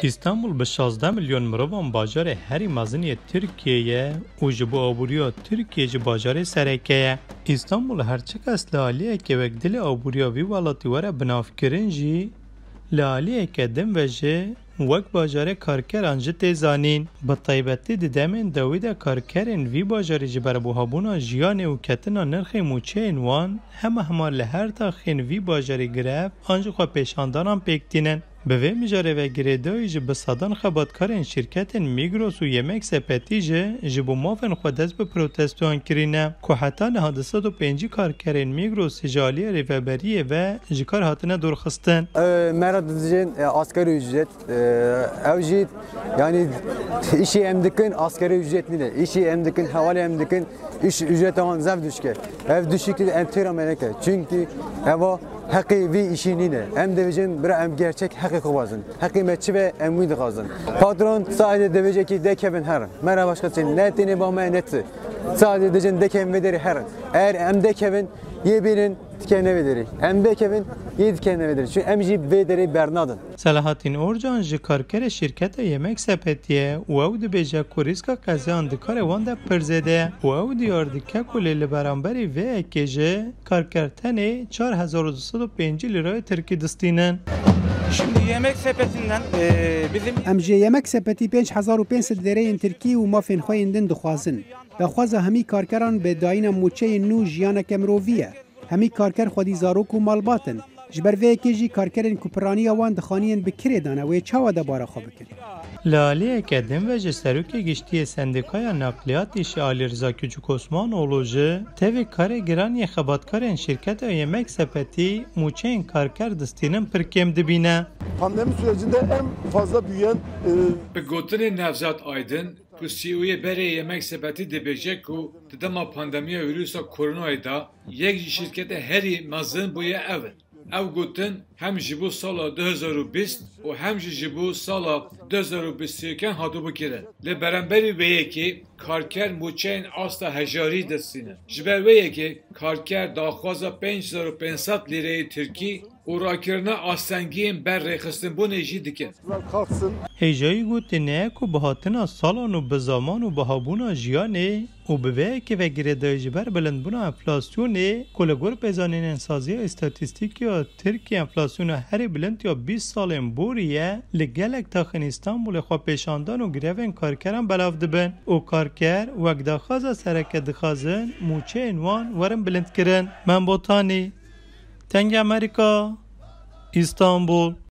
İstanbul به 16 میلیون مروان باجار هری مزنی ترکیه و جبو آبوریا ترکیه جب باجار سرکیه. İstanbul هرچک است لالیه که وقدل آبوریا وی والاتی وره بناف کرنجی لالیه که دم وجه وک باجار کارکر انجه تیزانین. با طیبتی دیدمین دویده کارکرین وی باجاری جبر بوهابونا جیانه و کتنا نرخی موچه انوان همه لهر تاخین وی باجاری گرف انجه خواه پیشاندانان پیکتینن. به وی مجاره و گریدایی جه به صدان خبادکارین شرکتین میگروس و یمک سپتی جه بو مافن خود دست به پروتستوان کرینه که حتی نهاده 105 کارکرین میگروس جالی ریفبریه و جکار هاتنه درخستن. مرد دیجین asgari ücret, evcid yani işi emdikin asgari ücret nile, işi emdikin havale emdikin iş ücret aman zev düşke, ev düşükli emtira meleke çünkü eva hakkı vi işi nile, em devecin bir em gerçek hakkı kovazın, hakimetçi ve emvidi kazın. Patron sadece devecek ki dekevin her, merhaba başka için netini bağmaya neti, sadece devecin dekevin vederi her, eğer em dekevin yebinin dikenine vederi, em dekevin yedi dikenine vederi, çünkü emci vederi bernadın. Selahattin Orcan ji karker şirketa yemek sepetiye u ew dibêje ku rîska qeziyan dikare wan de pirzêde û ew diyar dike ku lê li beramberî vê ekê jî karker tenê 4205 lirayê Tirkî distînin. Şimdi yemek sepetinden bizim امجه yemek sepeti 5500 dereyên Tirkî û mafên xwe yên din dixwazin. Daxwaza hemî karkeran bi dayîna mûçeyên nû jiyaneke mirovî ye. Hemî karker xwedî zarok û malbatin. Ji ber vê yekê jî karkerên ku piraniya wan dixaniyên bi kirê dane wê çawa de bara xwe bikin. Laliyeke din ve ji serokê giştiyê Sendikaya Nakliyatê jî Ali Rıza Küçük Osmanoğlu jî tevê karê giraniyê xebatkarên şirketa yemek sepetî mûçeyên karker distînin pir kêm dibîne. Pandemi sürecinde en fazla büyüyen Bi gotinê Nevzat Aydın ku CEO'yê berê yemek sepetî dibêje ku di dema pandemiya vîrusa koronayê da yek ji şirketa herî mezin bûye ev in. Ev gotin hem ji bo sala 2020 û hem jî ji bo sala 2022 hatibû kirin. Li beramberî vê yekê karker mûçeyên asta hejarî distînin. Ji ber vê yekê karker daxwaza 5500 lireyê Tirkî û rakirina astengiyên ber rêxistinbûnê jî dikin. kalksın. Hêjayî gotin ne ku bi hatina salan û bi zaman û bihabûna jiyanê û bi vê yekê vegirêdayî ji ber bilindbûna enflasyonê ku li gor pêzanînên saziya îstatîstîkîya Tirkiye enflasyona herî bilind ya 20 salên borî ye li gelek taxên İstanbulê xwe pêşandan û grevên karkeran belav dibin û karker wek daxwaza sereke dixwazin mûçeyên wan werin bilindkirin. Min botanî Tenge Amerika, İstanbul.